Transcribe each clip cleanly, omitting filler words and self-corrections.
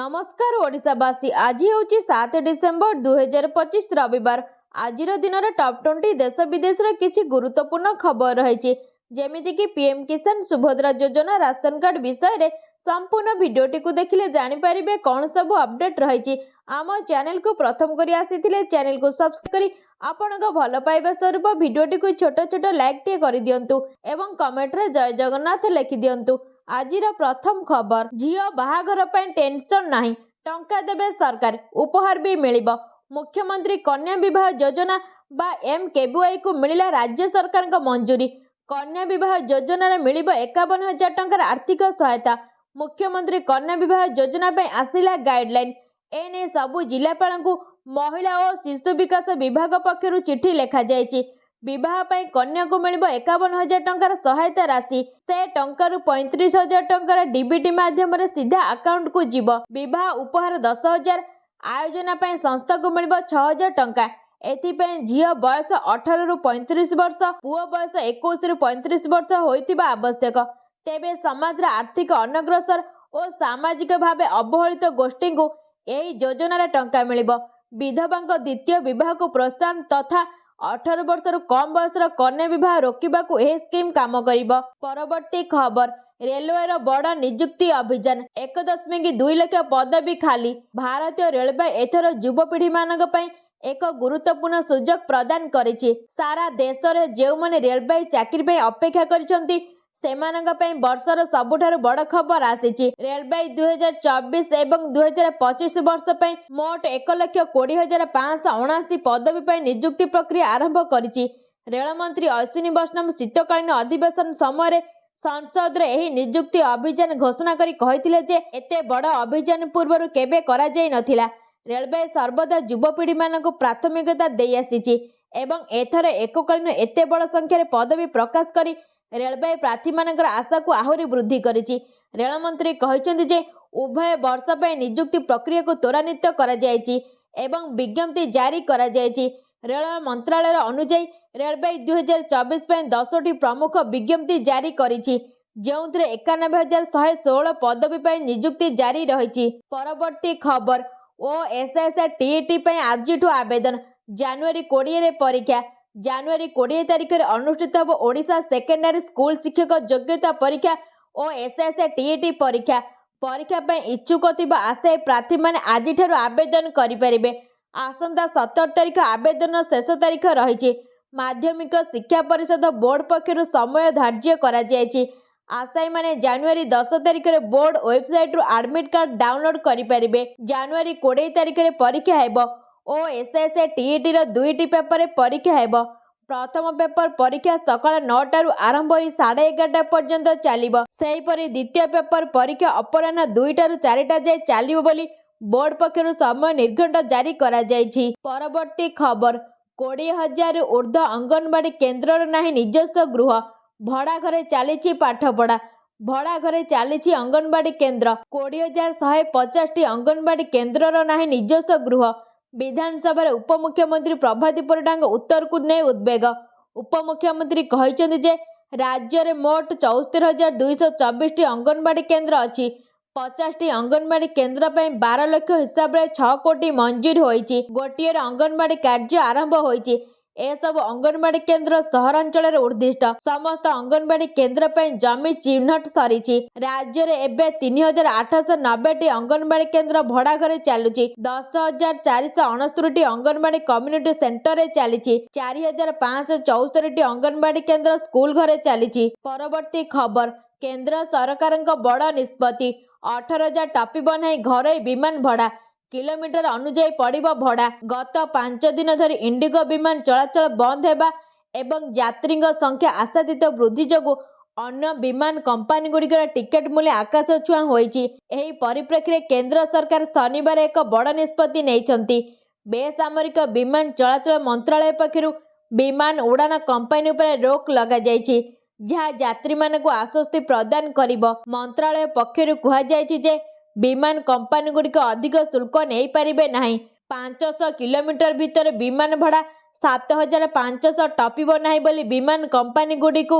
नमस्कार ओडिशावासी। आज हूँ 7 डिसेम्बर 2025 रविवार। आज दिन टॉप 20 देश विदेश किसी गुरुत्वपूर्ण खबर रही जमीक पीएम किसान सुभद्रा योजना राशन कार्ड विषय रे संपूर्ण भिडटी को देखिले जानीपारे कौन सब अपडेट रही। आम चैनल को प्रथम करी आसी चैनल को सब्सक्राइब करी आपण भल पाइबा स्वरूप भिडटी को छोट छोट लाइक टे कर दिंतु एवं कमेंट रे जय जगन्नाथ लिखि दिंतु। आजिर प्रथम खबर, झील बाहाघर पर टेंशन नहीं, टंका देबे सरकार, उपहार भी मिलिबो। मुख्यमंत्री कन्या विवाह योजना बा एमकेबीवाई को मिलिला राज्य सरकार का मंजूरी। कन्या विवाह योजना रे मिलिबो 51,000 टंकार आर्थिक सहायता। मुख्यमंत्री कन्या विवाह योजना पे आसिला गाइडलाइन। एने सबु जिलापाल को महिला और शिशु विकास विभाग पक्षरु चिठी लिखा जायछि। विवाह पर कन्या को मिल 51,000 टंकार सहायता राशि, से टंकार 35,000 टंकार डीबीटी माध्यम सीधा अकाउंट को जीव। विवाह उपहार 10,000, आयोजना पर संस्था को मिल 6,000 टंका। एथिपाई झील बयस 18 रु 35 वर्ष, पुओ बयस 21 रु 35 वर्ष होइतिबा आवश्यक। तेबे समाज आर्थिक अनग्रसर और सामाजिक भाव अवहेलित गोष्ठी को यही योजनार टंका मिलिबो। विधवांक द्वितीय विवाह को प्रोत्साहन तथा 18 वर्ष कम बयसर कन्या विवाह रोकवाकू यह स्कीम काम करिबो। परवर्ती खबर, रेलवे बड़ नियुक्ति अभियान, 1.2 लाख पदवी खाली। भारतीय रेलवे एथर युवपीढ़ी मानक पई एक गुरुत्वपूर्ण सुजोग प्रदान करिछि। सारा देश रे जेउ माने रेलवे चाकरी पे अपेक्षा करिसंती सेमानक पई वर्षर सबुठारु बड़ खबर आसीछि। रेलवे 2024 एवं 2025 वर्ष पई मोट 1,20,579 पदवी पई नियुक्ति प्रक्रिया आरंभ करिछि। रेल मंत्री अश्विनी वैष्णव शीतकालीन अधिवेशन समय संसद रे एही नियुक्ति अभियान घोषणा करी कहिथिले जे एते बड़ अभियान पूर्वरु केबे करा जाय नथिला। रेलवे सर्वदा युवपीढ़ी मानक प्राथमिकता देई आसीछि एवं एथर एककालीन एते बड़ संख्यार पदवी प्रकाश करी रेलवे प्रार्थी मानकर आशा को आहुरी वृद्धि करिछि। रेल मंत्री कहिसेंति जे उभय वर्ष पर नियुक्ति प्रक्रिया को त्वरान्वित करा जायछि एवं विज्ञप्ति जारी करा जायछि। रेल मंत्रालय अनुसार रेलवे 2024 पर 10टी प्रमुख विज्ञप्ति जारी करिछि, जेउथिरे 91,116 पदवी पर नियुक्ति जारी रहिछि। परवर्ती खबर, ओएसएस टीईटी पर आजिठु आवेदन, जनवरी 20 रे परीक्षा। जनवरी 20 तारिख में अनुष्ठित हो ओडिशा सेकेंडरी स्कूल शिक्षक योग्यता परीक्षा और एसएस टीईटी परीक्षा। परीक्षा पर इच्छुक थिबा आशायी प्रार्थी माने आज आवेदन करें। आसंता 17 तारिख आवेदन शेष तारिख रही। माध्यमिक शिक्षा परिषद बोर्ड पक्षर समय धार्य करा जायछि। आशायी माने जनवरी 10 तारिख में बोर्ड वेबसाइट रु एडमिट कार्ड डाउनलोड करें। जनवरी 20 तारिख में परीक्षा हेबो और एसएस टीईटी रो 2टी पेपर परीक्षा हेबो। प्रथम पेपर परीक्षा सकाळ 9 आरंभ हो 11:30 पर्यंत चलिबो। सेहीपरि द्वितीय पेपर परीक्षा अपराह्न 2 4 जाए चलिबो बोली बोर्ड पक्षरु समय निर्घंट जारी करा जायछि। परवर्ती खबर, 20,000 ऊर्ध्व अंगनवाड़ी केन्द्र नाही निजस्व गृह, भड़ा घरे चली पाठपढ़ा। भड़ा घरे चली अंगनवाड़ी केन्द्र, 20,150 अंगनवाड़ी केन्द्र नाही निजस्व गृह। विधानसभा उपमुख्यमंत्री प्रभाती परिडा उत्तर को नहीं उद्वेग। उपमुख्यमंत्री कहिसेंति जे राज्य में मोट 74,224 अंगनवाड़ी केन्द्र अच्छी। 50टी अंगनवाड़ी केन्द्र पर 12 लाख हिसाब से 6 कोटी मंजूर होइछि। गोटे अंगनवाड़ी कार्य आरंभ होइछि। एसबु अंगनवाड़ी केन्द्र सहरांचल उद्दिष्ट। समस्त अंगनवाड़ी केन्द्र पर जमी चिन्हट सरी। राज्य में एवं 3,890 अंगनवाड़ी केन्द्र भड़ा घरे चलुची। 10,469 अंगनवाड़ी कम्युनिटी सेंटर रे चली। 4,574 अंगनवाड़ी केन्द्र स्कूल घरे चली। परवर्ती खबर, केन्द्र सरकार बड़ निष्पत्ति, 18,000 टपी बनाई घरोई विमान भड़ा, किलोमीटर अनुଯାयी पड़िबो भड़ा। गत 5 दिन धरी इंडिगो विमान चलाचल बंद हेबा एवं यात्री संख्या आशातीत वृद्धि जोगु अन्य विमान कंपनी गुड़िकर टिकेट मूल्य आकाश छुआ होइछि। एही परिप्रेक्षी केंद्र सरकार शनिवार एक बड़ निष्पत्ति नेइछंती। बेसामरिक विमान चलाचल मंत्रालय पक्षरु विमान उड़ान कंपनी उपर रोक लगा जाइछि, जहाँ यात्री मानकु आश्वस्ति प्रदान करिबो। मंत्रालय पक्षरु कहा जाइछि जे विमान कंपनी गुड़िक अधिक शुल्क नहीं पारिबे नाही। 500 किलोमीटर भितर विमान भड़ा 7,500 टपिबो नाही बोली विमान कंपनी गुड़िक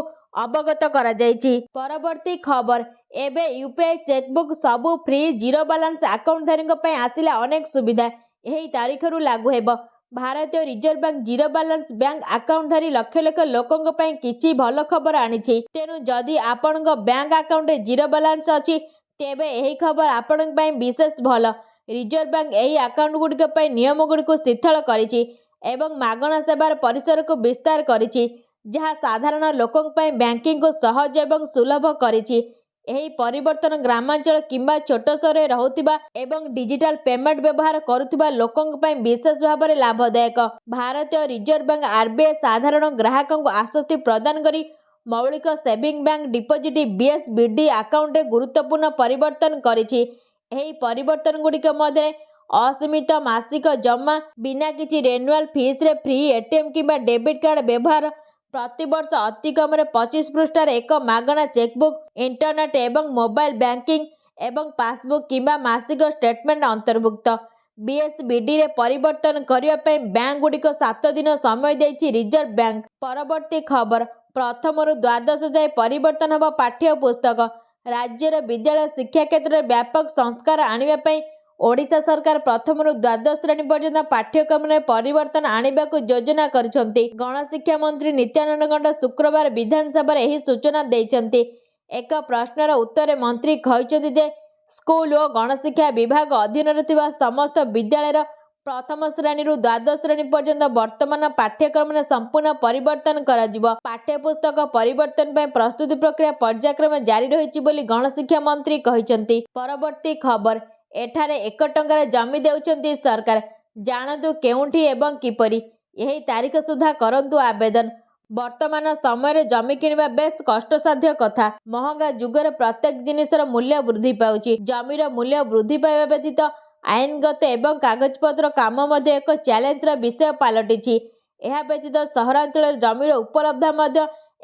ଅବଗତ କରାଯାଇଛି। ପରବର୍ତ୍ତୀ ଖବର, ଏବେ ୟୁପିଆଇ ଚେକବୁକ୍ ସବୁ ଫ୍ରି। ଜିରୋ ବାଲାନ୍ସ ଆକାଉଣ୍ଟଧାରୀଙ୍କ ପାଇଁ ଆସିଲା ଅନେକ ସୁବିଧା। ଏହି ତାରିଖରୁ ଲାଗୁ ହେବ। ଭାରତୀୟ reserve bank zero balance bank ଆକାଉଣ୍ଟଧାରୀ ଲକ୍ଷ ଲକ୍ଷ ଲୋକଙ୍କ ପାଇଁ କିଛି ଭଲ ଖବର ଆଣିଛି। ତେଣୁ ଯଦି ଆପଣଙ୍କ ବ୍ୟାଙ୍କ ଆକାଉଣ୍ଟରେ ଜିରୋ ବାଲାନ୍ସ ଅଛି, ତେବେ ଏହି ଖବର ଆପଣଙ୍କ ପାଇଁ ବିଶେଷ ଭଲ। ରିଜର୍ଭ ବ୍ୟାଙ୍କ ଏହି ଆକାଉଣ୍ଟଗୁଡ଼ିକ ପାଇଁ ନିୟମଗୁଡ଼ିକୁ ଶିଥିଳ କରିଛି ଏବଂ ମାଗଣା ସେବାର ପରିସରକୁ ବିସ୍ତାର କରିଛି, ଯାହା ସାଧାରଣ ଲୋକଙ୍କ ପାଇଁ ବ୍ୟାଙ୍କିଂକୁ ସହଜ ଏବଂ ସୁଲଭ କରିଛି। ଏହି ପରିବର୍ତ୍ତନ ଗ୍ରାମାଞ୍ଚଳ କିମ୍ବା ଛୋଟ ସହରରେ ରହୁଥିବା ଏବଂ ଡିଜିଟାଲ ପେମେଣ୍ଟ ବ୍ୟବହାର କରୁଥିବା ଲୋକଙ୍କ ପାଇଁ ବିଶେଷ ଭାବରେ ଲାଭଦାୟକ। ଭାରତୀୟ ରିଜର୍ଭ ବ୍ୟାଙ୍କ ଆରବିଆଇ ସାଧାରଣ ଗ୍ରାହକଙ୍କୁ ଆଶ୍ୱସ୍ତି ପ୍ରଦାନ କରି ମୌଳିକ ସେଭିଂ ବ୍ୟାଙ୍କ ଡିପୋଜିଟ୍ ବିଏସବିଡି ଆକାଉଣ୍ଟରେ ଗୁରୁତ୍ୱପୂର୍ଣ୍ଣ ପରିବର୍ତ୍ତନ କରିଛି। ଏହି ପରିବର୍ତ୍ତନଗୁଡ଼ିକ ମଧ୍ୟରେ ଅସୀମିତ ମାସିକ ଜମା, ବିନା କିଛି ରେନ୍ୟୁଆଲ ଫିସ୍ରେ ଫ୍ରି ଏଟିଏମ୍ କିମ୍ବା ଡେବିଟ୍ କାର୍ଡ ବ୍ୟବହାର, ପ୍ରତିବର୍ଷ ଅତିକମରେ 25 ପୃଷ୍ଠାର ଏକ ମାଗଣା ଚେକବୁକ୍, ଇଣ୍ଟରନେଟ୍ ଏବଂ ମୋବାଇଲ ବ୍ୟାଙ୍କିଂ ଏବଂ ପାସବୁକ୍ କିମ୍ବା ମାସିକ ଷ୍ଟେଟମେଣ୍ଟ ଅନ୍ତର୍ଭୁକ୍ତ। ବିଏସବିଡିରେ ପରିବର୍ତ୍ତନ କରିବା ପାଇଁ ବ୍ୟାଙ୍କଗୁଡ଼ିକ 7 ଦିନ ସମୟ ଦେଇଛି ରିଜର୍ଭ ବ୍ୟାଙ୍କ। ପରବର୍ତ୍ତୀ ଖବର, ପ୍ରଥମରୁ ଦ୍ୱାଦଶ ଯାଏଁ ପରିବର୍ତ୍ତନ ହେବ ପାଠ୍ୟ ପୁସ୍ତକ। ରାଜ୍ୟର ବିଦ୍ୟାଳୟ ଶିକ୍ଷା କ୍ଷେତ୍ରରେ ବ୍ୟାପକ ସଂସ୍କାର ଆଣିବା ପାଇଁ ଓଡ଼ିଶା ସରକାର ପ୍ରଥମରୁ ଦ୍ୱାଦଶ ଶ୍ରେଣୀ ପର୍ଯ୍ୟନ୍ତ ପାଠ୍ୟକ୍ରମରେ ପରିବର୍ତ୍ତନ ଆଣିବାକୁ ଯୋଜନା କରିଛନ୍ତି। ଗଣଶିକ୍ଷା ମନ୍ତ୍ରୀ ନିତ୍ୟାନନ୍ଦ ଗଣ୍ଡ ଶୁକ୍ରବାର ବିଧାନସଭାରେ ଏହି ସୂଚନା ଦେଇଛନ୍ତି। ଏକ ପ୍ରଶ୍ନର ଉତ୍ତରରେ ମନ୍ତ୍ରୀ କହିଛନ୍ତି ଯେ ସ୍କୁଲ ଓ ଗଣଶିକ୍ଷା ବିଭାଗ ଅଧୀନରେ ଥିବା ସମସ୍ତ ବିଦ୍ୟାଳୟର ପ୍ରଥମ ଶ୍ରେଣୀରୁ ଦ୍ୱାଦଶ ଶ୍ରେଣୀ ପର୍ଯ୍ୟନ୍ତ ବର୍ତ୍ତମାନ ପାଠ୍ୟକ୍ରମରେ ସମ୍ପୂର୍ଣ୍ଣ ପରିବର୍ତ୍ତନ କରାଯିବ। ପାଠ୍ୟପୁସ୍ତକ ପରିବର୍ତ୍ତନ ପାଇଁ ପ୍ରସ୍ତୁତି ପ୍ରକ୍ରିୟା ପର୍ଯ୍ୟାୟକ୍ରମେ ଜାରି ରହିଛି ବୋଲି ଗଣଶିକ୍ଷା ମନ୍ତ୍ରୀ କହିଛନ୍ତି। ପରବର୍ତ୍ତୀ ଖବର, ଏଠାରେ 1 ଟଙ୍କାରେ ଜମି ଦେଉଛନ୍ତି ସରକାର। ଜାଣନ୍ତୁ କେଉଁଠି ଏବଂ କିପରି। ଏହି ତାରିଖ ସୁଦ୍ଧା କରନ୍ତୁ ଆବେଦନ। ବର୍ତ୍ତମାନ ସମୟରେ ଜମି କିଣିବା ବେଶ୍ କଷ୍ଟସାଧ୍ୟ କଥା। ମହଙ୍ଗା ଯୁଗରେ ପ୍ରତ୍ୟେକ ଜିନିଷର ମୂଲ୍ୟ ବୃଦ୍ଧି ପାଉଛି। ଜମିର ମୂଲ୍ୟ ବୃଦ୍ଧି ପାଇବା ବ୍ୟତୀତ ଆଇନଗତ ଏବଂ କାଗଜପତ୍ର କାମ ମଧ୍ୟ ଏକ ଚ୍ୟାଲେଞ୍ଜର ବିଷୟ ପାଲଟିଛି। ଏହା ବ୍ୟତୀତ ସହରାଞ୍ଚଳରେ ଜମିର ଉପଲବ୍ଧତା ମଧ୍ୟ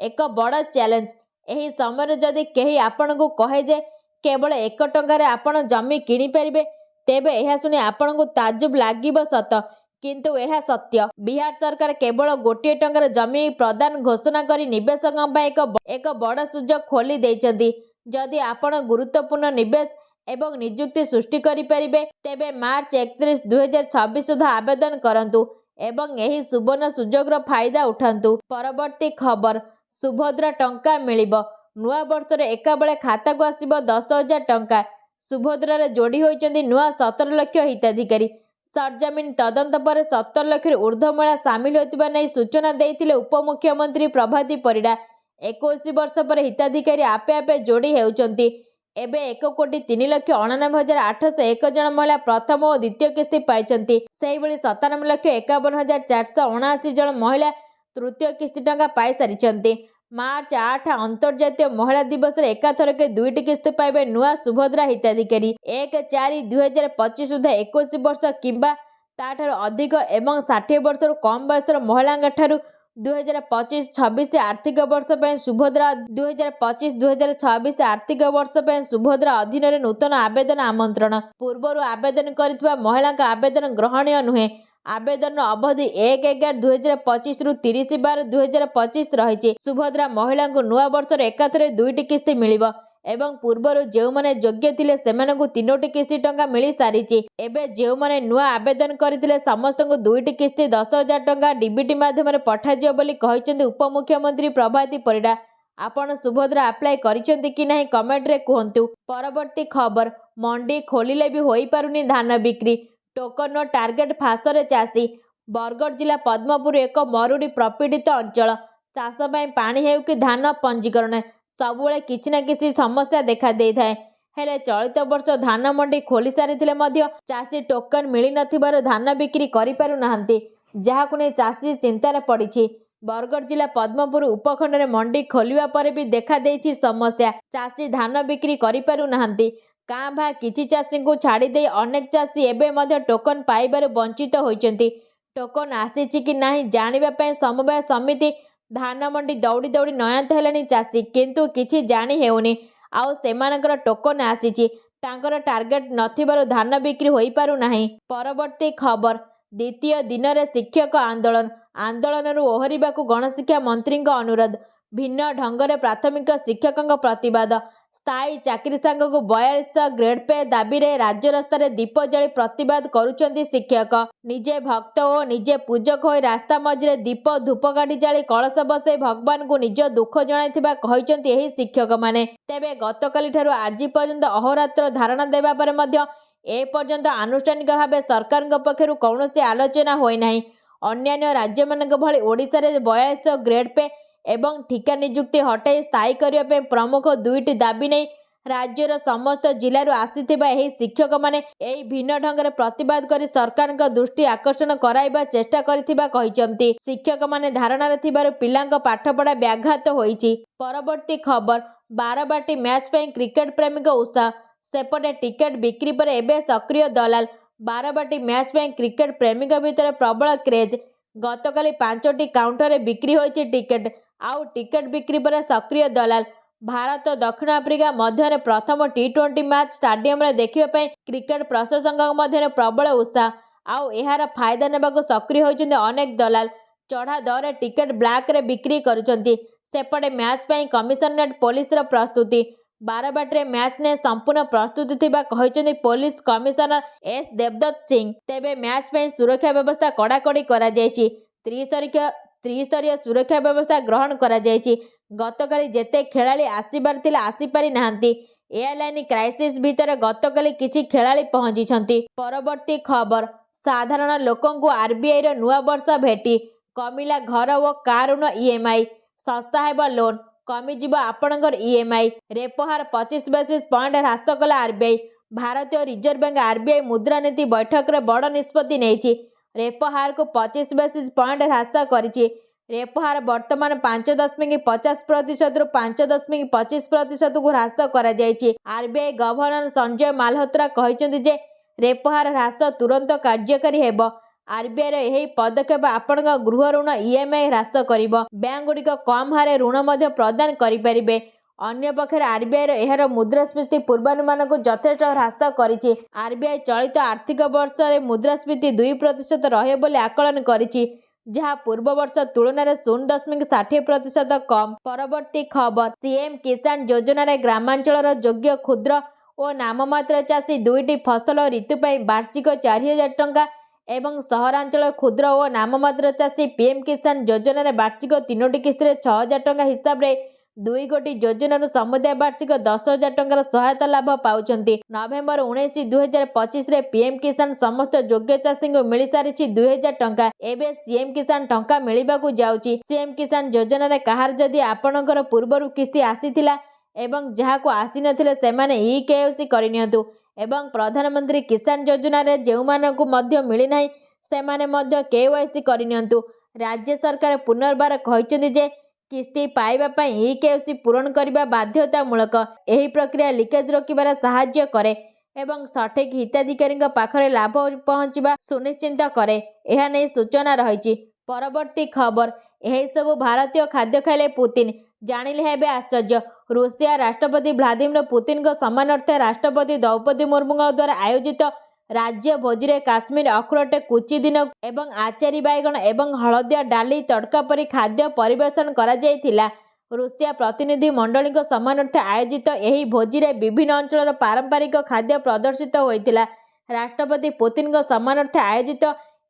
ଏକ ବଡ଼ ଚ୍ୟାଲେଞ୍ଜ। ଏହି ସମୟରେ ଯଦି କେହି ଆପଣଙ୍କୁ କହେ ଯେ କେବଳ 1 ଟଙ୍କାରେ ଆପଣ ଜମି କିଣିପାରିବେ, ତେବେ ଏହା ଶୁଣି ଆପଣଙ୍କୁ ତାଜୁବ ଲାଗିବ ସତ, କିନ୍ତୁ ଏହା ସତ୍ୟ। ବିହାର ସରକାର କେବଳ 1 ଟଙ୍କାର ଜମି ପ୍ରଦାନ ଘୋଷଣା କରି ନିବେଶକଙ୍କ ପାଇଁ ଏକ ବଡ଼ ସୁଯୋଗ ଖୋଲି ଦେଇଛନ୍ତି। ଯଦି ଆପଣ ଗୁରୁତ୍ୱପୂର୍ଣ୍ଣ ନିବେଶ ଏବଂ ନିଯୁକ୍ତି ସୃଷ୍ଟି କରିପାରିବେ, ତେବେ ମାର୍ଚ୍ଚ 31, 2026 ସୁଦ୍ଧା ଆବେଦନ କରନ୍ତୁ ଏବଂ ଏହି ସୁବର୍ଣ୍ଣ ସୁଯୋଗର ଫାଇଦା ଉଠାନ୍ତୁ। ପରବର୍ତ୍ତୀ ଖବର, ସୁଭଦ୍ରା ଟଙ୍କା ମିଳିବ। ନୂଆ ବର୍ଷରେ ଏକାବେଳେ ଖାତାକୁ ଆସିବ 10,000 ଟଙ୍କା। ସୁଭଦ୍ରାରେ ଯୋଡ଼ି ହୋଇଛନ୍ତି ନୂଆ 17 ଲକ୍ଷ ହିତାଧିକାରୀ। ସରଜମିନ ତଦନ୍ତ ପରେ 17 ଲକ୍ଷରୁ ଉର୍ଦ୍ଧ୍ୱ ମହିଳା ସାମିଲ ହୋଇଥିବା ନେଇ ସୂଚନା ଦେଇଥିଲେ ଉପମୁଖ୍ୟମନ୍ତ୍ରୀ ପ୍ରଭାତୀ ପରିଡ଼ା। 21 ବର୍ଷ ପରେ ହିତାଧିକାରୀ ଆପେ ଆପେ ଯୋଡ଼ି ହେଉଛନ୍ତି। ଏବେ 1,03,99,801 ଜଣ ମହିଳା ପ୍ରଥମ ଓ ଦ୍ୱିତୀୟ କିସ୍ତି ପାଇଛନ୍ତି। ସେହିଭଳି 97,51,479 ଜଣ ମହିଳା ତୃତୀୟ କିସ୍ତି ଟଙ୍କା ପାଇସାରିଛନ୍ତି। ମାର୍ଚ୍ଚ 8 ଅନ୍ତର୍ଜାତୀୟ ମହିଳା ଦିବସରେ ଏକାଥରକେ 2ଟି କିସ୍ତି ପାଇବେ ନୂଆ ସୁଭଦ୍ରା ହିତାଧିକାରୀ। 1/4/2025 ସୁଦ୍ଧା 21 ବର୍ଷ କିମ୍ବା ତାଠାରୁ ଅଧିକ ଏବଂ 60 ବର୍ଷରୁ କମ୍ ବୟସର ମହିଳାଙ୍କଠାରୁ 2025-26 ଆର୍ଥିକ ବର୍ଷ ପାଇଁ ସୁଭଦ୍ରା 2025-26 ଆର୍ଥିକ ବର୍ଷ ପାଇଁ ସୁଭଦ୍ରା ଅଧୀନରେ ନୂତନ ଆବେଦନ ଆମନ୍ତ୍ରଣ। ପୂର୍ବରୁ ଆବେଦନ କରିଥିବା ମହିଳାଙ୍କ ଆବେଦନ ଗ୍ରହଣୀୟ ନୁହେଁ। ଆବେଦନର ଅବଧି 1/11/2025 ରୁ 30/12/2025 ରହିଛି। ସୁଭଦ୍ରା ମହିଳାଙ୍କୁ ନୂଆ ବର୍ଷରେ ଏକାଥରେ 2ଟି କିସ୍ତି ମିଳିବ ଏବଂ ପୂର୍ବରୁ ଯେଉଁମାନେ ଯୋଗ୍ୟ ଥିଲେ ସେମାନଙ୍କୁ 3ଟି କିସ୍ତି ଟଙ୍କା ମିଳିସାରିଛି। ଏବେ ଯେଉଁମାନେ ନୂଆ ଆବେଦନ କରିଥିଲେ ସମସ୍ତଙ୍କୁ 2ଟି କିସ୍ତି 10,000 ଟଙ୍କା ଡିବିଟି ମାଧ୍ୟମରେ ପଠାଯିବ ବୋଲି କହିଛନ୍ତି ଉପମୁଖ୍ୟମନ୍ତ୍ରୀ ପ୍ରଭାତୀ ପରିଡ଼ା। ଆପଣ ସୁଭଦ୍ରା ଆପ୍ଲାଏ କରିଛନ୍ତି କି ନାହିଁ କମେଣ୍ଟରେ କୁହନ୍ତୁ। ପରବର୍ତ୍ତୀ ଖବର, ମଣ୍ଡି ଖୋଲିଲେ ବି ହୋଇପାରୁନି ଧାନ ବିକ୍ରି। ଟୋକନ ଓ ଟାର୍ଗେଟ ଫାଶରେ ଚାଷୀ। ବରଗଡ଼ ଜିଲ୍ଲା ପଦ୍ମପୁର ଏକ ମରୁଡ଼ି ପ୍ରପୀଡ଼ିତ ଅଞ୍ଚଳ। ଚାଷ ପାଇଁ ପାଣି ହେଉ କି ଧାନ ପଞ୍ଜୀକରଣ, ସବୁବେଳେ କିଛି ନା କିଛି ସମସ୍ୟା ଦେଖାଦେଇଥାଏ। ହେଲେ ଚଳିତ ବର୍ଷ ଧାନ ମଣ୍ଡି ଖୋଲିସାରିଥିଲେ ମଧ୍ୟ ଚାଷୀ ଟୋକନ ମିଳିନଥିବାରୁ ଧାନ ବିକ୍ରି କରିପାରୁନାହାନ୍ତି, ଯାହାକୁ ନେଇ ଚାଷୀ ଚିନ୍ତାରେ ପଡ଼ିଛି। ବରଗଡ଼ ଜିଲ୍ଲା ପଦ୍ମପୁର ଉପଖଣ୍ଡରେ ମଣ୍ଡି ଖୋଲିବା ପରେ ବି ଦେଖାଦେଇଛି ସମସ୍ୟା। ଚାଷୀ ଧାନ ବିକ୍ରି କରିପାରୁନାହାନ୍ତି। କାଁ ଭାଁ କିଛି ଚାଷୀଙ୍କୁ ଛାଡ଼ିଦେଇ ଅନେକ ଚାଷୀ ଏବେ ମଧ୍ୟ ଟୋକନ ପାଇବାରୁ ବଞ୍ଚିତ ହୋଇଛନ୍ତି। ଟୋକନ ଆସିଛି କି ନାହିଁ ଜାଣିବା ପାଇଁ ସମବାୟ ସମିତି ଧାନ ମଣ୍ଡି ଦୌଡ଼ି ଦୌଡ଼ି ନୟାନ୍ତ ହେଲେଣି ଚାଷୀ, କିନ୍ତୁ କିଛି ଜାଣି ହେଉନି ଆଉ ସେମାନଙ୍କର ଟୋକନ ଆସିଛି, ତାଙ୍କର ଟାର୍ଗେଟ ନଥିବାରୁ ଧାନ ବିକ୍ରି ହୋଇପାରୁନାହିଁ। ପରବର୍ତ୍ତୀ ଖବର, ଦ୍ୱିତୀୟ ଦିନରେ ଶିକ୍ଷକ ଆନ୍ଦୋଳନ। ଆନ୍ଦୋଳନରୁ ଓହରିବାକୁ ଗଣଶିକ୍ଷା ମନ୍ତ୍ରୀଙ୍କ ଅନୁରୋଧ। ଭିନ୍ନ ଢଙ୍ଗରେ ପ୍ରାଥମିକ ଶିକ୍ଷକଙ୍କ ପ୍ରତିବାଦ। ସ୍ଥାୟୀ ଚାକିରି ସାଙ୍ଗକୁ 4200 ଗ୍ରେଡ୍ ପେ ଦାବିରେ ରାଜ୍ୟ ରାସ୍ତାରେ ଦୀପ ଜାଳି ପ୍ରତିବାଦ କରୁଛନ୍ତି ଶିକ୍ଷକ। ନିଜେ ଭକ୍ତ ଓ ନିଜେ ପୂଜକ ହୋଇ ରାସ୍ତା ମଝିରେ ଦୀପ ଧୂପକାଠି ଜାଳି କଳସ ବସାଇ ଭଗବାନଙ୍କୁ ନିଜ ଦୁଃଖ ଜଣାଇଥିବା କହିଛନ୍ତି ଏହି ଶିକ୍ଷକମାନେ। ତେବେ ଗତକାଲିଠାରୁ ଆଜି ପର୍ଯ୍ୟନ୍ତ ଅହୋରାତ୍ର ଧାରଣା ଦେବା ପରେ ମଧ୍ୟ ଏପର୍ଯ୍ୟନ୍ତ ଆନୁଷ୍ଠାନିକ ଭାବେ ସରକାରଙ୍କ ପକ୍ଷରୁ କୌଣସି ଆଲୋଚନା ହୋଇନାହିଁ। ଅନ୍ୟାନ୍ୟ ରାଜ୍ୟମାନଙ୍କ ଭଳି ଓଡ଼ିଶାରେ 4200 ଗ୍ରେଡ୍ ପେ ଏବଂ ଠିକା ନିଯୁକ୍ତି ହଟାଇ ସ୍ଥାୟୀ କରିବା ପାଇଁ ପ୍ରମୁଖ ଦୁଇଟି ଦାବି ନେଇ ରାଜ୍ୟର ସମସ୍ତ ଜିଲ୍ଲାରୁ ଆସିଥିବା ଏହି ଶିକ୍ଷକମାନେ ଏହି ଭିନ୍ନ ଢଙ୍ଗରେ ପ୍ରତିବାଦ କରି ସରକାରଙ୍କ ଦୃଷ୍ଟି ଆକର୍ଷଣ କରାଇବା ଚେଷ୍ଟା କରିଥିବା କହିଛନ୍ତି। ଶିକ୍ଷକମାନେ ଧାରଣାରେ ଥିବାରୁ ପିଲାଙ୍କ ପାଠପଢ଼ା ବ୍ୟାଘାତ ହୋଇଛି। ପରବର୍ତ୍ତୀ ଖବର, ବାରବାଟୀ ମ୍ୟାଚ୍ ପାଇଁ କ୍ରିକେଟ ପ୍ରେମୀଙ୍କ ଉତ୍ସାହ। ସେପଟେ ଟିକେଟ ବିକ୍ରି ପରେ ଏବେ ସକ୍ରିୟ ଦଲାଲ। ବାରବାଟୀ ମ୍ୟାଚ୍ ପାଇଁ କ୍ରିକେଟ ପ୍ରେମୀଙ୍କ ଭିତରେ ପ୍ରବଳ କ୍ରେଜ୍। ଗତକାଲି 5ଟି କାଉଣ୍ଟରରେ ବିକ୍ରି ହୋଇଛି ଟିକେଟ। ଆଉ ଟିକେଟ ବିକ୍ରି ପରେ ସକ୍ରିୟ ଦଲାଲ। ଭାରତ ଦକ୍ଷିଣ ଆଫ୍ରିକା ମଧ୍ୟରେ ପ୍ରଥମ ଟି20 ମ୍ୟାଚ୍ ଷ୍ଟାଡିୟମରେ ଦେଖିବା ପାଇଁ କ୍ରିକେଟ ପ୍ରଶଂସକଙ୍କ ମଧ୍ୟରେ ପ୍ରବଳ ଉତ୍ସାହ। ଆଉ ଏହାର ଫାଇଦା ନେବାକୁ ସକ୍ରିୟ ହୋଇଛନ୍ତି ଅନେକ ଦଲାଲ। ଚଢ଼ା ଦରରେ ଟିକେଟ ବ୍ଲାକରେ ବିକ୍ରି କରୁଛନ୍ତି। ସେପଟେ ମ୍ୟାଚ୍ ପାଇଁ କମିଶନରେଟ୍ ପୋଲିସର ପ୍ରସ୍ତୁତି। ବାରବାଟୀରେ ମ୍ୟାଚ୍ ନେଇ ସମ୍ପୂର୍ଣ୍ଣ ପ୍ରସ୍ତୁତି ଥିବା କହିଛନ୍ତି ପୋଲିସ କମିଶନର ଏସ୍ ଦେବଦତ୍ତ ସିଂ। ତେବେ ମ୍ୟାଚ୍ ପାଇଁ ସୁରକ୍ଷା ବ୍ୟବସ୍ଥା କଡ଼ାକଡ଼ି କରାଯାଇଛି। ତ୍ରିସ୍ତରୀୟ ସୁରକ୍ଷା ବ୍ୟବସ୍ଥା ଗ୍ରହଣ କରାଯାଇଛି। ଗତକାଲି ଯେତେ ଖେଳାଳି ଆସିବାର ଥିଲା ଆସିପାରି ନାହାନ୍ତି। ଏୟାରଲାଇନ୍ କ୍ରାଇସିସ୍ ଭିତରେ ଗତକାଲି କିଛି ଖେଳାଳି ପହଞ୍ଚିଛନ୍ତି। ପରବର୍ତ୍ତୀ ଖବର, ସାଧାରଣ ଲୋକଙ୍କୁ ଆର୍ବିଆଇର ନୂଆବର୍ଷ ଭେଟି। କମିଲା ଘର ଓ କାର୍ ଋଣ ଇଏମ୍ଆଇ। ଶସ୍ତା ହେବ ଲୋନ୍, କମିଯିବ ଆପଣଙ୍କର ଇଏମ୍ଆଇ। ରେପୋ ହାର 25 ବେସିସ୍ ପଏଣ୍ଟ ହ୍ରାସ କଲା ଆର୍ବିଆଇ। ଭାରତୀୟ ରିଜର୍ଭ ବ୍ୟାଙ୍କ ଆର୍ବିଆଇ ମୁଦ୍ରାନୀତି ବୈଠକରେ ବଡ଼ ନିଷ୍ପତ୍ତି ନେଇଛି। ରେପୋ ହାରକୁ 25 ବେସିସ୍ ପଏଣ୍ଟ ହ୍ରାସ କରିଛି। ରେପୋ ହାର ବର୍ତ୍ତମାନ 5.50%ରୁ 5.25%କୁ ହ୍ରାସ କରାଯାଇଛି। ଆର୍ବିଆଇ ଗଭର୍ଣ୍ଣର ସଞ୍ଜୟ ମାଲହୋତ୍ରା କହିଛନ୍ତି ଯେ ରେପୋ ହାର ହ୍ରାସ ତୁରନ୍ତ କାର୍ଯ୍ୟକାରୀ ହେବ। ଆର୍ବିଆଇର ଏହି ପଦକ୍ଷେପ ଆପଣଙ୍କ ଗୃହ ଋଣ ଇଏମ୍ଆଇ ହ୍ରାସ କରିବ। ବ୍ୟାଙ୍କଗୁଡ଼ିକ କମ୍ ହାରରେ ଋଣ ମଧ୍ୟ ପ୍ରଦାନ କରିପାରିବେ। ଅନ୍ୟପକ୍ଷରେ ଆର୍ବିଆଇ ଏହାର ମୁଦ୍ରାସ୍ଫୀତି ପୂର୍ବାନୁମାନକୁ ଯଥେଷ୍ଟ ହ୍ରାସ କରିଛି। ଆର୍ବିଆଇ ଚଳିତ ଆର୍ଥିକ ବର୍ଷରେ ମୁଦ୍ରାସ୍ଫୀତି 2% ରହିବ ବୋଲି ଆକଳନ କରିଛି, ଯାହା ପୂର୍ବ ବର୍ଷ ତୁଳନାରେ 0.60% କମ୍। ପରବର୍ତ୍ତୀ ଖବର, ସିଏମ୍ କିଷାନ ଯୋଜନାରେ ଗ୍ରାମାଞ୍ଚଳର ଯୋଗ୍ୟ କ୍ଷୁଦ୍ର ଓ ନାମମାତ୍ର ଚାଷୀ ଦୁଇଟି ଫସଲ ଋତୁ ପାଇଁ ବାର୍ଷିକ 4,000 ଟଙ୍କା ଏବଂ ସହରାଞ୍ଚଳ କ୍ଷୁଦ୍ର ଓ ନାମମାତ୍ର ଚାଷୀ ପିଏମ୍ କିଷାନ ଯୋଜନାରେ ବାର୍ଷିକ 3ଟି କିସ୍ତିରେ 6,000 ଟଙ୍କା ହିସାବରେ 2 ଗୋଟି ଯୋଜନାରୁ ସମୁଦାୟ ବାର୍ଷିକ 10,000 ଟଙ୍କାର ସହାୟତା ଲାଭ ପାଉଛନ୍ତି। ନଭେମ୍ବର 19, 2025ରେ ପିଏମ୍ କିଷାନ ସମସ୍ତ ଯୋଗ୍ୟ ଚାଷୀଙ୍କୁ ମିଳିସାରିଛି 2,000 ଟଙ୍କା। ଏବେ ସିଏମ୍ କିଷାନ ଟଙ୍କା ମିଳିବାକୁ ଯାଉଛି। ସିଏମ୍ କିଷାନ ଯୋଜନାରେ କାହାର ଯଦି ଆପଣଙ୍କର ପୂର୍ବରୁ କିସ୍ତି ଆସିଥିଲା ଏବଂ ଯାହାକୁ ଆସିନଥିଲେ ସେମାନେ ଇ-କେୱାଇସି କରିନିଅନ୍ତୁ ଏବଂ ପ୍ରଧାନମନ୍ତ୍ରୀ କିଷାନ ଯୋଜନାରେ ଯେଉଁମାନଙ୍କୁ ମଧ୍ୟ ମିଳିନାହିଁ ସେମାନେ ମଧ୍ୟ କେୱାଇସି କରିନିଅନ୍ତୁ। ରାଜ୍ୟ ସରକାର ପୁନର୍ବାର କହିଛନ୍ତି ଯେ କିସ୍ତି ପାଇବା ପାଇଁ ଇ-କେୱାଇସି ପୂରଣ କରିବା ବାଧ୍ୟତାମୂଳକ। ଏହି ପ୍ରକ୍ରିୟା ଲିକେଜ୍ ରୋକିବାରେ ସାହାଯ୍ୟ କରେ ଏବଂ ସଠିକ୍ ହିତାଧିକାରୀଙ୍କ ପାଖରେ ଲାଭ ପହଞ୍ଚିବା ସୁନିଶ୍ଚିତ କରେ, ଏହା ନେଇ ସୂଚନା ରହିଛି। ପରବର୍ତ୍ତୀ ଖବର, ଏହିସବୁ ଭାରତୀୟ ଖାଦ୍ୟ ଖାଇଲେ ପୁତିନ, ଜାଣିଲେ ହେବେ ଆଶ୍ଚର୍ଯ୍ୟ। ରୁଷିଆ ରାଷ୍ଟ୍ରପତି ଭ୍ଲାଦିମିର ପୁତିନଙ୍କ ସମ୍ମାନାର୍ଥେ ରାଷ୍ଟ୍ରପତି ଦ୍ରୌପଦୀ ମୁର୍ମୁଙ୍କ ଦ୍ୱାରା ଆୟୋଜିତ ରାଜ୍ୟ ଭୋଜିରେ କାଶ୍ମୀର ଅଖରୋଟ କୁଚି ଦିନ ଏବଂ ଆଚାରୀ ବାଇଗଣ ଏବଂ ହଳଦିଆ ଡାଲି ତଡ଼କା ପରି ଖାଦ୍ୟ ପରିବେଷଣ କରାଯାଇଥିଲା। ରୁଷିଆ ପ୍ରତିନିଧି ମଣ୍ଡଳୀଙ୍କ ସମ୍ମାନାର୍ଥେ ଆୟୋଜିତ ଏହି ଭୋଜିରେ ବିଭିନ୍ନ ଅଞ୍ଚଳର ପାରମ୍ପରିକ ଖାଦ୍ୟ ପ୍ରଦର୍ଶିତ ହୋଇଥିଲା। ରାଷ୍ଟ୍ରପତି ପୁତିନଙ୍କ ସମ୍ମାନାର୍ଥେ ଆୟୋଜିତ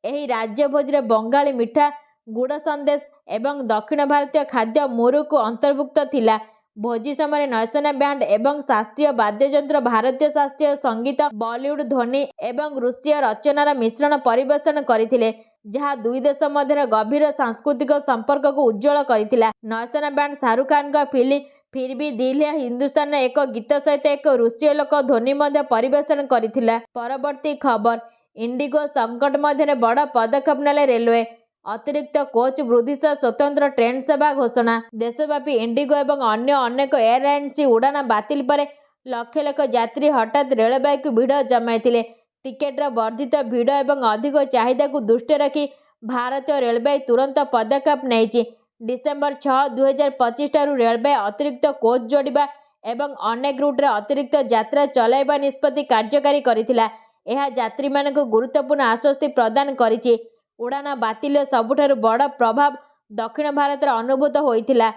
ଏହି ରାଜ୍ୟ ଭୋଜିରେ ବଙ୍ଗାଳୀ ମିଠା, ଗୁଡ଼ ସନ୍ଦେଶ ଏବଂ ଦକ୍ଷିଣ ଭାରତୀୟ ଖାଦ୍ୟ ମୁରୁକୁ ଅନ୍ତର୍ଭୁକ୍ତ ଥିଲା। ଭୋଜି ସମୟରେ ନୌସେନା ବ୍ୟାଣ୍ଡ ଏବଂ ଶାସ୍ତ୍ରୀୟ ବାଦ୍ୟଯନ୍ତ୍ର ଭାରତୀୟ ଶାସ୍ତ୍ରୀୟ ସଙ୍ଗୀତ, ବଲିଉଡ୍ ଧ୍ୱନି ଏବଂ ରୁଷୀୟ ରଚନାର ମିଶ୍ରଣ ପରିବେଷଣ କରିଥିଲେ, ଯାହା ଦୁଇ ଦେଶ ମଧ୍ୟରେ ଗଭୀର ସାଂସ୍କୃତିକ ସମ୍ପର୍କକୁ ଉଜ୍ଜ୍ୱଳ କରିଥିଲା। ନୌସେନା ବ୍ୟାଣ୍ଡ ଶାହରୁଖ ଖାନଙ୍କ ଫିଲ୍ମ ଫିର୍ ବି ଦିଲ୍ ହୈ ହିନ୍ଦୁସ୍ତାନର ଏକ ଗୀତ ସହିତ ଏକ ରୁଷୀୟ ଲୋକ ଧ୍ୱନି ମଧ୍ୟ ପରିବେଷଣ କରିଥିଲା। ପରବର୍ତ୍ତୀ ଖବର, ଇଣ୍ଡିଗୋ ସଙ୍କଟ ମଧ୍ୟରେ ବଡ଼ ପଦକ୍ଷେପ ନେଲେ ରେଲୱେ। ଅତିରିକ୍ତ କୋଚ୍ ବୃଦ୍ଧି ସହ ସ୍ୱତନ୍ତ୍ର ଟ୍ରେନ୍ ସେବା ଘୋଷଣା। ଦେଶବ୍ୟାପୀ ଇଣ୍ଡିଗୋ ଏବଂ ଅନ୍ୟ ଅନେକ ଏୟାରଲାଇନ୍ସ ଉଡ଼ାଣ ବାତିଲ ପରେ ଲକ୍ଷ ଲକ୍ଷ ଯାତ୍ରୀ ହଠାତ୍ ରେଳବାଇକୁ ଭିଡ଼ ଜମାଇଥିଲେ। ଟିକେଟର ବର୍ଦ୍ଧିତ ଭିଡ଼ ଏବଂ ଅଧିକ ଚାହିଦାକୁ ଦୃଷ୍ଟିରେ ରଖି ଭାରତୀୟ ରେଳବାଇ ତୁରନ୍ତ ପଦକ୍ଷେପ ନେଇଛି। ଡିସେମ୍ବର 6, 2025 ଠାରୁ ରେଳବାଇ ଅତିରିକ୍ତ କୋଚ୍ ଯୋଡ଼ିବା ଏବଂ ଅନେକ ରୁଟ୍ରେ ଅତିରିକ୍ତ ଯାତ୍ରା ଚଲାଇବା ନିଷ୍ପତ୍ତି କାର୍ଯ୍ୟକାରୀ କରିଥିଲା। ଏହା ଯାତ୍ରୀମାନଙ୍କୁ ଗୁରୁତ୍ୱପୂର୍ଣ୍ଣ ଆଶ୍ୱସ୍ତି ପ୍ରଦାନ କରିଛି। ଉଡ଼ାଣ ବାତିଲର ସବୁଠାରୁ ବଡ଼ ପ୍ରଭାବ ଦକ୍ଷିଣ ଭାରତରେ ଅନୁଭୂତ ହୋଇଥିଲା,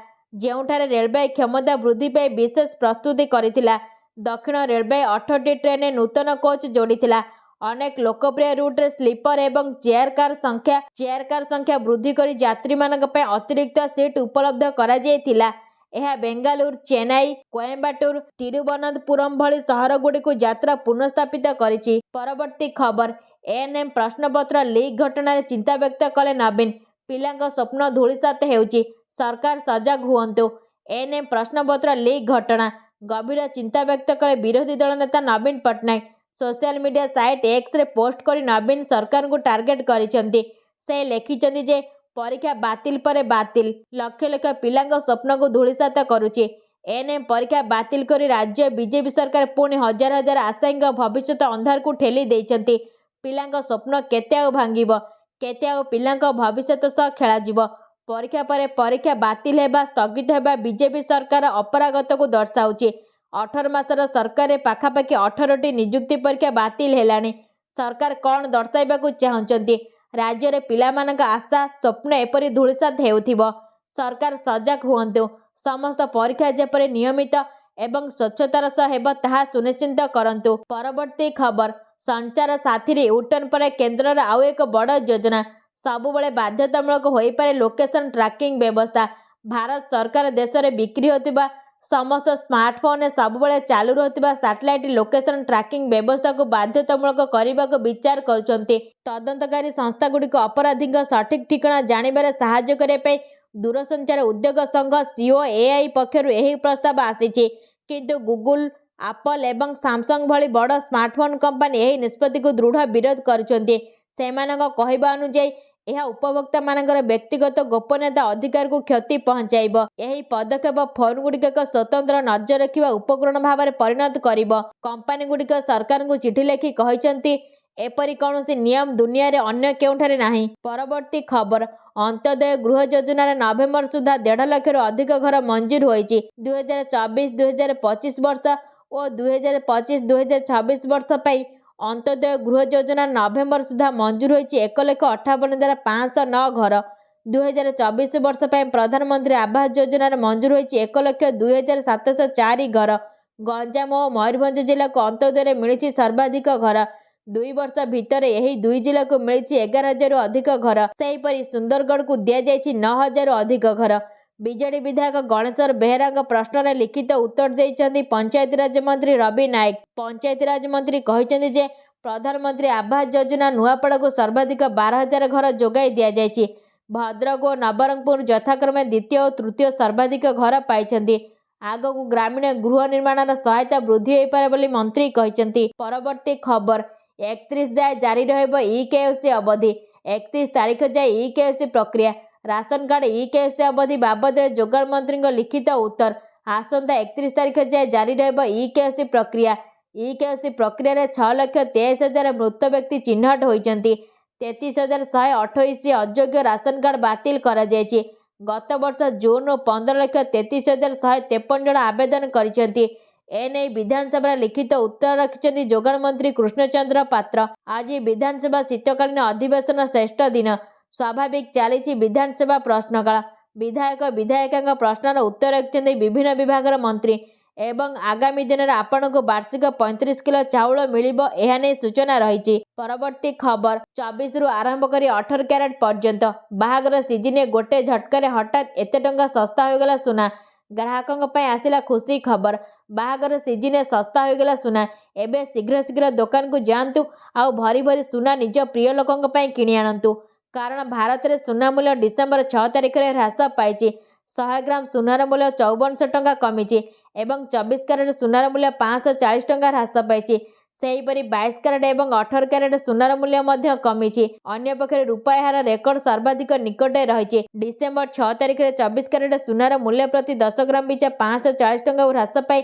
ଯେଉଁଠାରେ ରେଳବାଇ କ୍ଷମତା ବୃଦ୍ଧି ପାଇଁ ବିଶେଷ ପ୍ରସ୍ତୁତି କରିଥିଲା। ଦକ୍ଷିଣ ରେଳବାଇ 8ଟି ଟ୍ରେନ୍ରେ ନୂତନ କୋଚ୍ ଯୋଡ଼ିଥିଲା। ଅନେକ ଲୋକପ୍ରିୟ ରୁଟ୍ରେ ସ୍ଲିପର ଏବଂ ଚେୟାର କାର୍ ସଂଖ୍ୟା ବୃଦ୍ଧି କରି ଯାତ୍ରୀମାନଙ୍କ ପାଇଁ ଅତିରିକ୍ତ ସିଟ୍ ଉପଲବ୍ଧ କରାଯାଇଥିଲା। ଏହା ବେଙ୍ଗାଲୁରୁ, ଚେନ୍ନାଇ, କୋଏମ୍ବାଟୁର, ତିରୁବନନ୍ତପୁରମ୍ ଭଳି ସହରଗୁଡ଼ିକୁ ଯାତ୍ରା ପୁନଃସ୍ଥାପିତ କରିଛି। ପରବର୍ତ୍ତୀ ଖବର। ଏଏନ୍ଏମ୍ ପ୍ରଶ୍ନପତ୍ର ଲିକ୍ ଘଟଣାରେ ଚିନ୍ତା ବ୍ୟକ୍ତ କଲେ ନବୀନ। ପିଲାଙ୍କ ସ୍ୱପ୍ନ ଧୂଳିସାତ୍ ହେଉଛି, ସରକାର ସଜାଗ ହୁଅନ୍ତୁ। ଏଏନ୍ଏମ୍ ପ୍ରଶ୍ନପତ୍ର ଲିକ୍ ଘଟଣା ଗଭୀର ଚିନ୍ତା ବ୍ୟକ୍ତ କଲେ ବିରୋଧୀ ଦଳ ନେତା ନବୀନ ପଟ୍ଟନାୟକ। ସୋସିଆଲ ମିଡିଆ ସାଇଟ୍ ଏକ୍ସରେ ପୋଷ୍ଟ କରି ନବୀନ ସରକାରଙ୍କୁ ଟାର୍ଗେଟ କରିଛନ୍ତି। ସେ ଲେଖିଛନ୍ତି ଯେ ପରୀକ୍ଷା ବାତିଲ ପରେ ବାତିଲ ଲକ୍ଷ ଲକ୍ଷ ପିଲାଙ୍କ ସ୍ୱପ୍ନକୁ ଧୂଳିସାତ କରୁଛି। ଏଏନ୍ଏମ୍ ପରୀକ୍ଷା ବାତିଲ କରି ରାଜ୍ୟ ବିଜେପି ସରକାର ପୁଣି ହଜାର ହଜାର ଆଶାୟୀଙ୍କ ଭବିଷ୍ୟତ ଅନ୍ଧାରକୁ ଠେଲି ଦେଇଛନ୍ତି। ପିଲାଙ୍କ ସ୍ୱପ୍ନ କେତେ ଆଉ ଭାଙ୍ଗିବ? କେତେ ଆଉ ପିଲାଙ୍କ ଭବିଷ୍ୟତ ସହ ଖେଳାଯିବ? ପରୀକ୍ଷା ପରେ ପରୀକ୍ଷା ବାତିଲ ହେବା, ସ୍ଥଗିତ ହେବା ବିଜେପି ସରକାର ଅପାରଗତାକୁ ଦର୍ଶାଉଛି। 18 ମାସର ସରକାରରେ ପାଖାପାଖି 18ଟି ନିଯୁକ୍ତି ପରୀକ୍ଷା ବାତିଲ ହେଲାଣି। ସରକାର କ'ଣ ଦର୍ଶାଇବାକୁ ଚାହୁଁଛନ୍ତି? ରାଜ୍ୟରେ ପିଲାମାନଙ୍କ ଆଶା, ସ୍ୱପ୍ନ ଏପରି ଧୂଳିସାତ୍ ହେଉଥିବ। ସରକାର ସଜାଗ ହୁଅନ୍ତୁ। ସମସ୍ତ ପରୀକ୍ଷା ଯେପରି ନିୟମିତ ଏବଂ ସ୍ୱଚ୍ଛତାର ସହ ହେବ ତାହା ସୁନିଶ୍ଚିତ କରନ୍ତୁ। ପରବର୍ତ୍ତୀ ଖବର। ସଞ୍ଚାର ସାଥୀରେ ୟୁଟର୍ଣ୍ଣ ପରେ କେନ୍ଦ୍ରର ଆଉ ଏକ ବଡ଼ ଯୋଜନା। ସବୁବେଳେ ବାଧ୍ୟତାମୂଳକ ହୋଇପାରେ ଲୋକେସନ୍ ଟ୍ରାକିଂ ବ୍ୟବସ୍ଥା। ଭାରତ ସରକାର ଦେଶରେ ବିକ୍ରି ହେଉଥିବା ସମସ୍ତ ସ୍ମାର୍ଟଫୋନ୍ରେ ସବୁବେଳେ ଚାଲୁ ରହୁଥିବା ସାଟେଲାଇଟ୍ ଲୋକେସନ୍ ଟ୍ରାକିଂ ବ୍ୟବସ୍ଥାକୁ ବାଧ୍ୟତାମୂଳକ କରିବାକୁ ବିଚାର କରୁଛନ୍ତି। ତଦନ୍ତକାରୀ ସଂସ୍ଥାଗୁଡ଼ିକୁ ଅପରାଧୀଙ୍କ ସଠିକ୍ ଠିକଣା ଜାଣିବାରେ ସାହାଯ୍ୟ କରିବା ପାଇଁ ଦୂରସଞ୍ଚାର ଉଦ୍ୟୋଗ ସଂଘ ସିଓଏଆଇ ପକ୍ଷରୁ ଏହି ପ୍ରସ୍ତାବ ଆସିଛି। କିନ୍ତୁ ଗୁଗୁଲ, ଆପଲ୍ ଏବଂ ସାମସଙ୍ଗ ଭଳି ବଡ଼ ସ୍ମାର୍ଟଫୋନ୍ କମ୍ପାନୀ ଏହି ନିଷ୍ପତ୍ତିକୁ ଦୃଢ଼ ବିରୋଧ କରିଛନ୍ତି। ସେମାନଙ୍କ କହିବା ଅନୁଯାୟୀ ଏହା ଉପଭୋକ୍ତାମାନଙ୍କର ବ୍ୟକ୍ତିଗତ ଗୋପନୀୟତା ଅଧିକାରକୁ କ୍ଷତି ପହଞ୍ଚାଇବ। ଏହି ପଦକ୍ଷେପ ଫୋନ୍ଗୁଡ଼ିକ ଏକ ସ୍ୱତନ୍ତ୍ର ନଜର ରଖିବା ଉପକରଣ ଭାବରେ ପରିଣତ କରିବ। କମ୍ପାନୀଗୁଡ଼ିକ ସରକାରଙ୍କୁ ଚିଠି ଲେଖି କହିଛନ୍ତି, ଏପରି କୌଣସି ନିୟମ ଦୁନିଆରେ ଅନ୍ୟ କେଉଁଠାରେ ନାହିଁ। ପରବର୍ତ୍ତୀ ଖବର। ଅନ୍ତ୍ୟୋଦୟ ଗୃହ ଯୋଜନାରେ ନଭେମ୍ବର ସୁଦ୍ଧା 1.5 ଲକ୍ଷରୁ ଅଧିକ ଘର ମଞ୍ଜୁର ହୋଇଛି। 2024-2025 ବର୍ଷ ଓ 2025-2026 ବର୍ଷ ପାଇଁ ଅନ୍ତ୍ୟୋଦୟ ଗୃହ ଯୋଜନାର ନଭେମ୍ବର ସୁଦ୍ଧା ମଞ୍ଜୁର ହୋଇଛି 1,58,509 ଘର। 2024 ବର୍ଷ ପାଇଁ ପ୍ରଧାନମନ୍ତ୍ରୀ ଆବାସ ଯୋଜନାରେ ମଞ୍ଜୁର ହୋଇଛି 1,02,704 ଘର। ଗଞ୍ଜାମ ଓ ମୟୂରଭଞ୍ଜ ଜିଲ୍ଲାକୁ ଅନ୍ତ୍ୟୋଦୟରେ ମିଳିଛି ସର୍ବାଧିକ ଘର। 2 ବର୍ଷ ଭିତରେ ଏହି ଦୁଇ ଜିଲ୍ଲାକୁ ମିଳିଛି 11,000ରୁ ଅଧିକ ଘର। ସେହିପରି ସୁନ୍ଦରଗଡ଼କୁ ଦିଆଯାଇଛି 9,000ରୁ ଅଧିକ ଘର। ବିଜେଡି ବିଧାୟକ ଗଣେଶ୍ୱର ବେହେରାଙ୍କ ପ୍ରଶ୍ନର ଲିଖିତ ଉତ୍ତର ଦେଇଛନ୍ତି ପଞ୍ଚାୟତିରାଜ ମନ୍ତ୍ରୀ ରବି ନାୟକ। ପଞ୍ଚାୟତିରାଜ ମନ୍ତ୍ରୀ କହିଛନ୍ତି ଯେ ପ୍ରଧାନମନ୍ତ୍ରୀ ଆବାସ ଯୋଜନା ନୂଆପଡ଼ାକୁ ସର୍ବାଧିକ 12,000 ଘର ଯୋଗାଇ ଦିଆଯାଇଛି। ଭଦ୍ରକ ଓ ନବରଙ୍ଗପୁର ଯଥାକ୍ରମେ ଦ୍ୱିତୀୟ ଓ ତୃତୀୟ ସର୍ବାଧିକ ଘର ପାଇଛନ୍ତି। ଆଗକୁ ଗ୍ରାମୀଣ ଗୃହ ନିର୍ମାଣର ସହାୟତା ବୃଦ୍ଧି ହୋଇପାରେ ବୋଲି ମନ୍ତ୍ରୀ କହିଛନ୍ତି। ପରବର୍ତ୍ତୀ ଖବର। 31 ଯାଏଁ ଜାରି ରହିବ ଇ-କେୱାଇସି ଅବଧି। 31 ତାରିଖ ଯାଏଁ ଇ-କେୱାଇସି ପ୍ରକ୍ରିୟା। ରାସନ କାର୍ଡ ଇ-କେୱାଇସି ଅବଧି ବାବଦରେ ଯୋଗାଣ ମନ୍ତ୍ରୀଙ୍କ ଲିଖିତ ଉତ୍ତର। ଆସନ୍ତା 31 ତାରିଖ ଯାଏଁ ଜାରି ରହିବ ଇ-କେୱାଇସି ପ୍ରକ୍ରିୟା। ଇ-କେୱାଇସି ପ୍ରକ୍ରିୟାରେ 6,23,000 ମୃତ ବ୍ୟକ୍ତି ଚିହ୍ନଟ ହୋଇଛନ୍ତି। 33,128 ଅଯୋଗ୍ୟ ରାସନ କାର୍ଡ ବାତିଲ କରାଯାଇଛି। ଗତ ବର୍ଷ ଜୁନ୍ରୁ 15,33,153 ଜଣ ଆବେଦନ କରିଛନ୍ତି। ଏନେଇ ବିଧାନସଭାରେ ଲିଖିତ ଉତ୍ତର ରଖିଛନ୍ତି ଯୋଗାଣ ମନ୍ତ୍ରୀ କୃଷ୍ଣଚନ୍ଦ୍ର ପାତ୍ର। ଆଜି ବିଧାନସଭା ଶୀତକାଳୀନ ଅଧିବେଶନ ଶେଷ ଦିନ। ସ୍ୱାଭାବିକ ଚାଲିଛି ବିଧାନସଭା ପ୍ରଶ୍ନକାଳ। ବିଧାୟକ ବିଧାୟିକାଙ୍କ ପ୍ରଶ୍ନର ଉତ୍ତର ରଖିଛନ୍ତି ବିଭିନ୍ନ ବିଭାଗର ମନ୍ତ୍ରୀ। ଏବଂ ଆଗାମୀ ଦିନରେ ଆପଣଙ୍କୁ ବାର୍ଷିକ 35 କିଲୋ ଚାଉଳ ମିଳିବ, ଏହା ନେଇ ସୂଚନା ରହିଛି। ପରବର୍ତ୍ତୀ ଖବର। 24ରୁ ଆରମ୍ଭ କରି 18 କ୍ୟାରେଟ୍ ପର୍ଯ୍ୟନ୍ତ ବାହାଘର ସିଜିନରେ ଗୋଟେ ଝଟକାରେ ହଠାତ୍ ଏତେ ଟଙ୍କା ଶସ୍ତା ହୋଇଗଲା ସୁନା। ଗ୍ରାହକଙ୍କ ପାଇଁ ଆସିଲା ଖୁସି ଖବର। ବାହାଘର ସିଜିନରେ ଶସ୍ତା ହୋଇଗଲା ସୁନା। ଏବେ ଶୀଘ୍ର ଶୀଘ୍ର ଦୋକାନକୁ ଯାଆନ୍ତୁ ଆଉ ଭରି ଭରି ସୁନା ନିଜ ପ୍ରିୟ ଲୋକଙ୍କ ପାଇଁ କିଣି ଆଣନ୍ତୁ। କାରଣ ଭାରତରେ ସୁନା ମୂଲ୍ୟ ଡିସେମ୍ବର 6 ତାରିଖରେ ହ୍ରାସ ପାଇଛି। 100 ଗ୍ରାମ ସୁନାର ମୂଲ୍ୟ 5400 ଟଙ୍କା କମିଛି ଏବଂ 24 କ୍ୟାରେଟ୍ ସୁନାର ମୂଲ୍ୟ 540 ଟଙ୍କା ହ୍ରାସ ପାଇଛି। ସେହିପରି 22 କ୍ୟାରେଟ୍ ଏବଂ 18 କ୍ୟାରେଟ୍ ସୁନାର ମୂଲ୍ୟ ମଧ୍ୟ କମିଛି। ଅନ୍ୟପକ୍ଷରେ ରୂପା ଏହାର ରେକର୍ଡ ସର୍ବାଧିକ ନିକଟରେ ରହିଛି। ଡିସେମ୍ବର 6 ତାରିଖରେ 24 କ୍ୟାରେଟ୍ ସୁନାର ମୂଲ୍ୟ ପ୍ରତି 10 ଗ୍ରାମ ପିଛା 540 ଟଙ୍କାରୁ ହ୍ରାସ ପାଇ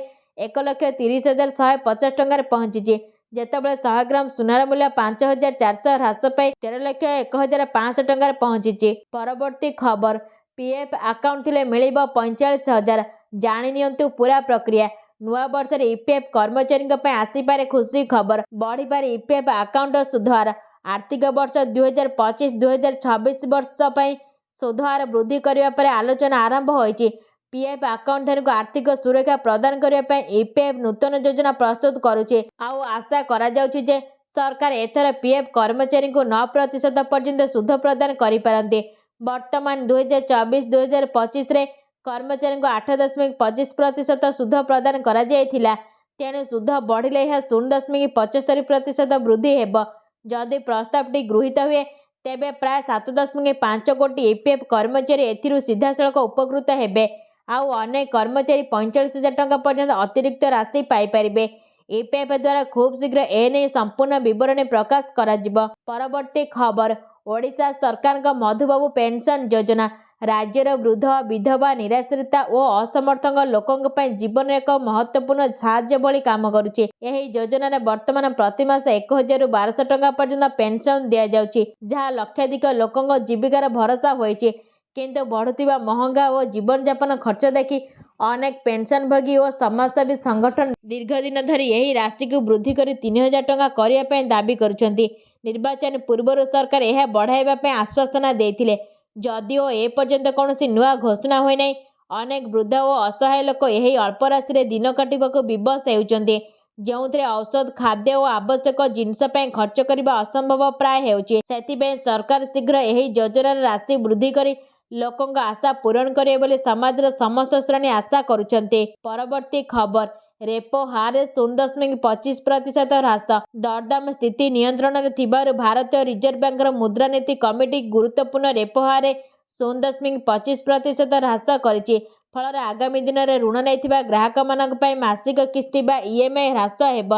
1,30,450 ଟଙ୍କାରେ ପହଞ୍ଚିଛି। ଯେତେବେଳେ 100 ଗ୍ରାମ ସୁନାର ମୂଲ୍ୟ 5,400 ହ୍ରାସ ପାଇ 13,01,500 ଟଙ୍କାରେ ପହଞ୍ଚିଛି। ପରବର୍ତ୍ତୀ ଖବର। ପିଏଫ୍ ଆକାଉଣ୍ଟ ଥିଲେ ମିଳିବ 45,000। ଜାଣି ନିଅନ୍ତୁ ପୂରା ପ୍ରକ୍ରିୟା। ନୂଆ ବର୍ଷରେ ଇପିଏଫ୍ କର୍ମଚାରୀଙ୍କ ପାଇଁ ଆସିପାରେ ଖୁସି ଖବର। ବଢ଼ିପାରେ ଇପିଏଫ୍ ଆକାଉଣ୍ଟର ସୁଧହାର। ଆର୍ଥିକ ବର୍ଷ 2025-2026 ବର୍ଷ ପାଇଁ ସୁଧହାର ବୃଦ୍ଧି କରିବା ପରେ ଆଲୋଚନା ଆରମ୍ଭ ହୋଇଛି। पीएफ आकाउंटधारी आर्थिक सुरक्षा प्रदान करने ईपीएफ नूतन योजना प्रस्तुत करुचे। आशा करा जाउछि जे सरकार एथर पीएफ कर्मचारी को 9% पर्यंत सुध प्रदान करिपारन्ते। वर्तमान 2024-2025 रे कर्मचारी को 8.25% सुध प्रदान करा जायथिला। तेणु सुध बढ़िले यह 0.75% वृद्धि हेब। जदि प्रस्तावटी गृहीत हुए तेबे प्राय 7.5 कोटी ईपीएफ कर्मचारी एथिरु सीधासळख उपकृत हेबे। अनेक कर्मचारी 45,000 टंका पर्यंत अतिरिक्त राशि पाइपारिबे। ईपीएफ द्वारा खूब शीघ्र एने संपूर्ण विवरणी प्रकाश कराजिबो। परवर्ती खबर ओडिशा सरकार का मधुबाबू पेंशन योजना राज्यर वृद्ध विधवा निराश्रिता और असमर्थक लोकों ପାଇଁ जीवन एक महत्वपूर्ण साहाय्य भली काम करुचे। यही योजना वर्तमान प्रतिमास 1,000 ରୁ 1,200 टंका पर्यंत पेंशन दिया जाउची, जहाँ लक्षाधिक लोकों जीविकार भरोसा होइचे। किंतु बढ़ुतिबा महंगा और जीवन यापन खर्च देखि अनेक पेंशनभोगी और समाजसेवी संगठन दीर्घ दिन धरी यही राशि को वृद्धि कर 3,000 टंका करने ପାଇଁ दाबी करुछंती। निर्वाचन पूर्व सरकार यह बढ़ाइबा ପାଇଁ आश्वासन देइथिले, जदिओ एपर्यंत कौनसी नुआ घोषणा होई नै। अनेक वृद्ध और असहाय लोक यही अल्प राशि रे दिन काटिबाको विवश हेउचंती, जोंथरे औषध खाद्य और आवश्यक जिनस ପାଇଁ खर्च करबा असंभव प्राय हेउची। सेथिबे सरकार शीघ्र यही योजना राशि वृद्धि करी लोकों आशा पूरण करे बोली समाजर समस्त श्रेणी आशा करुछंती। परवर्ती खबर रेपो हार 0.25% ह्रास। दरदाम स्थिति नियंत्रण में थिबारु भारतीय रिजर्व बैंक मुद्रानीति कमिटी गुरुत्वपूर्ण रेपो हार 0.25% ह्रास करिछि। फल आगामी दिन में ऋण नहीं ग्राहक मानक पई मासिक किस्ती बा ईएमआई ह्रास हेब।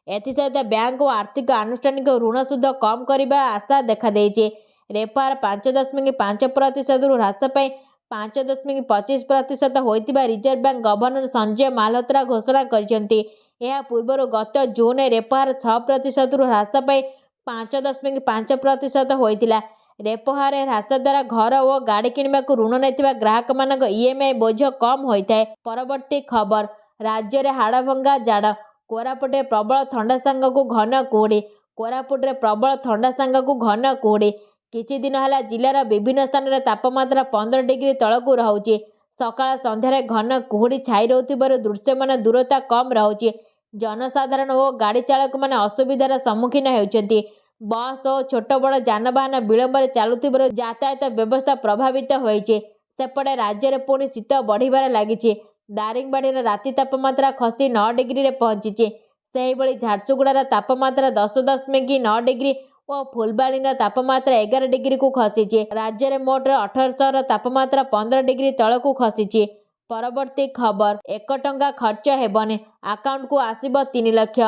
एथिसहित बैंक और आर्थिक आनुष्ठानिक ऋण सुध कम करने आशा देखा देइछि। रेपो हार 5.5% रु ह्रास पाई 5.25% होइतिबा रिजर्व बैंक गवर्नर संजय मालहोत्रा घोषणा करिसेंती। यह पूर्व गत जून रेपो हार 6% रु ह्रास पाई 5.5% होइतिला। रेपो हार ह्रास द्वारा घर और गाड़ी किणवाकू ऋण नैथिबा ग्राहक मानक ईएमआई बोझ कम होइथाय। परवर्ती खबर राज्य में हाड़भंगा जाड़। कोरापुटे प्रबल ठंडा सांगकू घन कुहुड़ी। कोरापुटे प्रबल ठंडा सांगकू घन कुहुड़ी। किछि दिन हला जिलार विभिन्न स्थान में तापमात्रा 15 डिग्री तलकू रहुछि। सकाळ संध्यारे घन कुहुड़ी छाई रहुथिबारु दृश्यमान दूरता कम रहुछि। जनसाधारण और गाड़ी चालक माने असुविधार सम्मुखीन हेउछन्ति। बस और छोट बड़ जानवाहन विलंबर चलुथिबारु यातायात व्यवस्था प्रभावित होइछि। सेपटे राज्य में पुणी शीत बढ़िबार लागिछि। दारिंगबाड़ीर राति तापमात्रा खसी 9 डिग्री रे पहुंची। सेहिभଳି झारसुगुड़ार तापमात्रा 10.9 डिग्री और फुलबाणीर तापमात्रा 11 डिग्री को खसी। राज्य में मोट 1800 तापमात्रा 15 डिग्री तलकू खसी। परवर्ती खबर 1 टंका खर्च हेबनी अकाउंट को आसीब 3 लाख।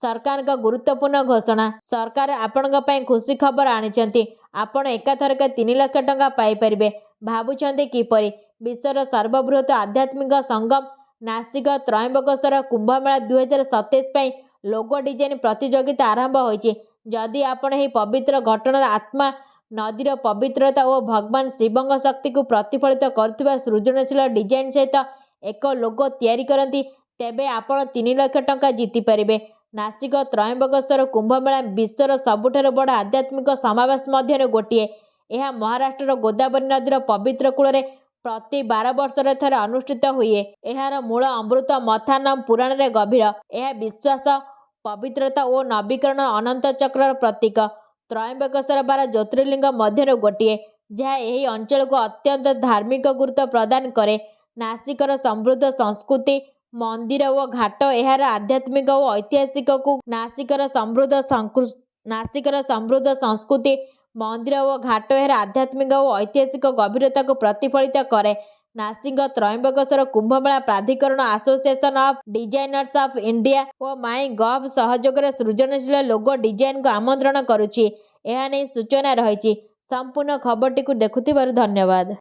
सरकार का गुरुत्वपूर्ण घोषणा। सरकार आपण खुशी खबर आनिछंती। आपण एकाथरक 3 लाख टंका पाई परिबे। भाबुछंती किपरि? विश्वर सर्वबृहत आध्यात्मिक संगम नासिक त्रयंबकेश्वर कुंभमेला 2027 ପାଇଁ लोगो डिजाइन प्रतियोगिता आरंभ होइछि। जदि आपण ही पवित्र घटनार आत्मा नदीर पवित्रता और भगवान शिवंग शक्ति को प्रतिफलित करुवा सृजनशील डिजाइन सहित एक लोगो तैयारी करती, तेबे आपण 3 लाख टंका जीति पारिबे। नासिक त्रयंबकेश्वर कुंभमेला विश्वर सबुठारु बड़ आध्यात्मिक समावेश मध्य गोटे। यह महाराष्ट्र गोदावरी नदीर पवित्र कूल प्रति 12 वर्षर थरे अनुष्ठित हुए। एहार मूल अमृत मथा नाम पुराण रे गभीर। यह विश्वास पवित्रता और नवीकरण अनंत चक्र प्रतीक। त्रयंबकेश्वर 12 ज्योतिर्लिंग मध्य गोटे, जहाँ यही अंचल को अत्यंत धार्मिक गुरुत्व प्रदान करे। नासिकर समृद्ध संस्कृति मंदिर और घाट एहार आध्यात्मिक और ऐतिहासिक को नासिकर समृद्ध संस्कृति मंदिर और घाट एहार आध्यात्मिक और ऐतिहासिक गभीरता को प्रतिफलित करे। नासिक त्रयंबकेश्वर कुंभमेला प्राधिकरण association of designers of India और माई गव सहयोग सृजनशील लोगो डिजाइन को आमंत्रण करुछि। एहा नै सूचना रहिछि। संपूर्ण खबरटी को देखुथिबारु धन्यवाद।